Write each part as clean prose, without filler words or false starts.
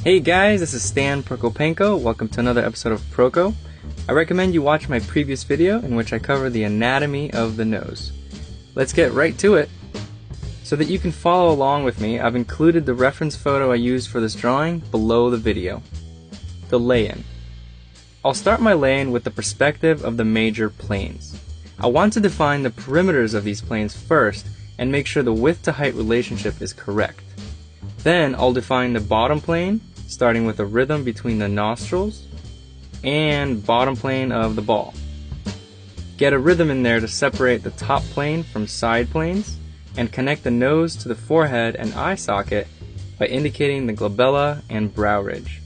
Hey guys, this is Stan Prokopenko. Welcome to another episode of Proko. I recommend you watch my previous video in which I cover the anatomy of the nose. Let's get right to it. So that you can follow along with me, I've included the reference photo I used for this drawing below the video. The lay-in. I'll start my lay-in with the perspective of the major planes. I want to define the perimeters of these planes first and make sure the width to height relationship is correct. Then I'll define the bottom plane, starting with a rhythm between the nostrils and bottom plane of the ball. Get a rhythm in there to separate the top plane from side planes and connect the nose to the forehead and eye socket by indicating the glabella and brow ridge.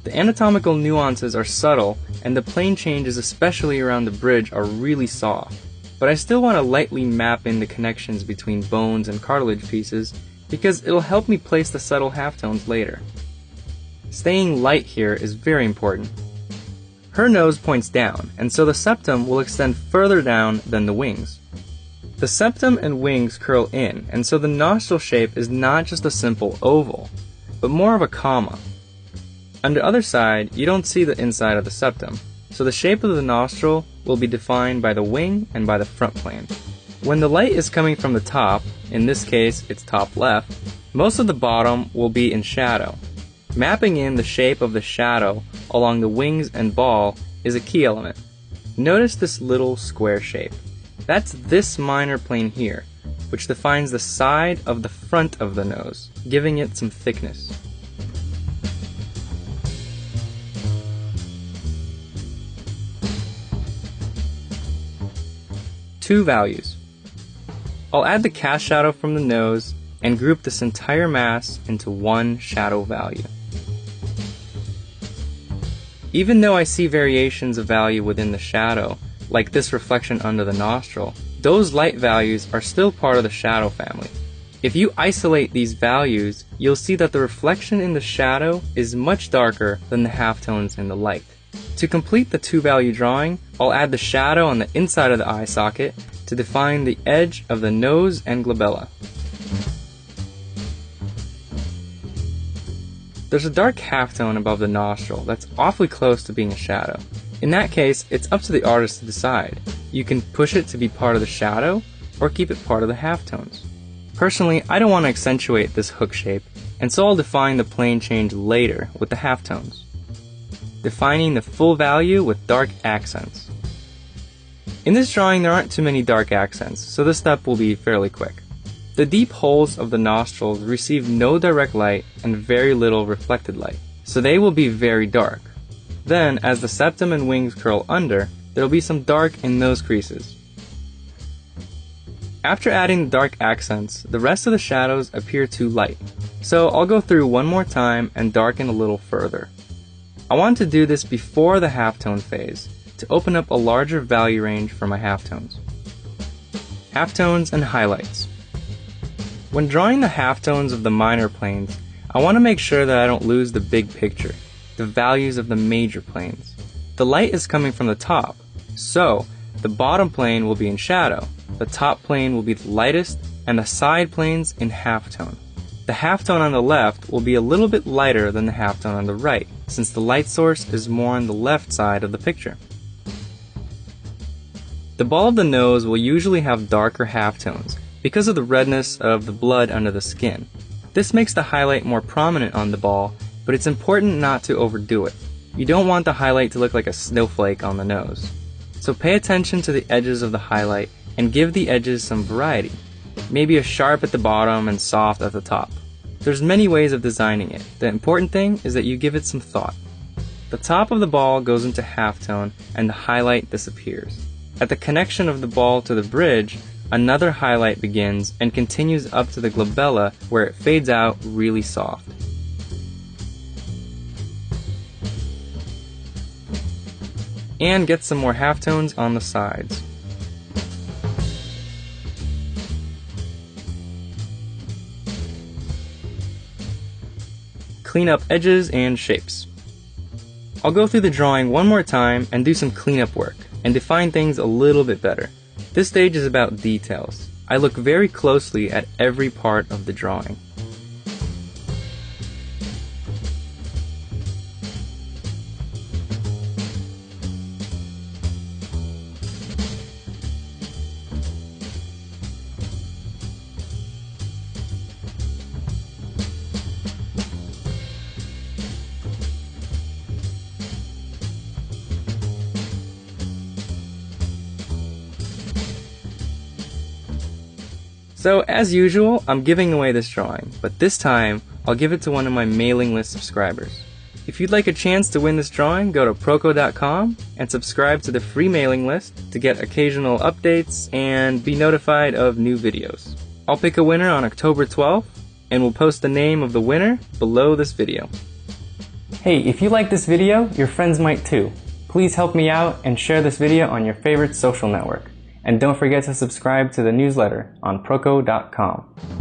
The anatomical nuances are subtle and the plane changes, especially around the bridge, are really soft, but I still want to lightly map in the connections between bones and cartilage pieces because it'll help me place the subtle halftones later. Staying light here is very important. Her nose points down, and so the septum will extend further down than the wings. The septum and wings curl in, and so the nostril shape is not just a simple oval, but more of a comma. On the other side, you don't see the inside of the septum, so the shape of the nostril will be defined by the wing and by the front plane. When the light is coming from the top, in this case it's top left, most of the bottom will be in shadow. Mapping in the shape of the shadow along the wings and ball is a key element. Notice this little square shape. That's this minor plane here, which defines the side of the front of the nose, giving it some thickness. Two values. I'll add the cast shadow from the nose and group this entire mass into one shadow value. Even though I see variations of value within the shadow, like this reflection under the nostril, those light values are still part of the shadow family. If you isolate these values, you'll see that the reflection in the shadow is much darker than the halftones in the light. To complete the two-value drawing, I'll add the shadow on the inside of the eye socket to define the edge of the nose and glabella. There's a dark halftone above the nostril that's awfully close to being a shadow. In that case, it's up to the artist to decide. You can push it to be part of the shadow or keep it part of the halftones. Personally, I don't want to accentuate this hook shape, and so I'll define the plane change later with the halftones, defining the full value with dark accents. In this drawing there aren't too many dark accents, so this step will be fairly quick. The deep holes of the nostrils receive no direct light and very little reflected light, so they will be very dark. Then, as the septum and wings curl under, there will be some dark in those creases. After adding the dark accents, the rest of the shadows appear too light, so I'll go through one more time and darken a little further. I want to do this before the halftone phase, to open up a larger value range for my halftones. Halftones and highlights. When drawing the halftones of the minor planes, I want to make sure that I don't lose the big picture, the values of the major planes. The light is coming from the top, so the bottom plane will be in shadow, the top plane will be the lightest, and the side planes in halftone. The halftone on the left will be a little bit lighter than the halftone on the right, since the light source is more on the left side of the picture. The ball of the nose will usually have darker halftones because of the redness of the blood under the skin. This makes the highlight more prominent on the ball, but it's important not to overdo it. You don't want the highlight to look like a snowflake on the nose. So pay attention to the edges of the highlight and give the edges some variety. Maybe a sharp at the bottom and soft at the top. There's many ways of designing it. The important thing is that you give it some thought. The top of the ball goes into halftone and the highlight disappears. At the connection of the ball to the bridge, another highlight begins and continues up to the glabella where it fades out really soft. And get some more halftones on the sides. Clean up edges and shapes. I'll go through the drawing one more time and do some cleanup work and define things a little bit better. This stage is about details. I look very closely at every part of the drawing. So as usual, I'm giving away this drawing, but this time I'll give it to one of my mailing list subscribers. If you'd like a chance to win this drawing, go to proko.com and subscribe to the free mailing list to get occasional updates and be notified of new videos. I'll pick a winner on October 12th, and we'll post the name of the winner below this video. Hey, if you like this video, your friends might too. Please help me out and share this video on your favorite social network. And don't forget to subscribe to the newsletter on proko.com.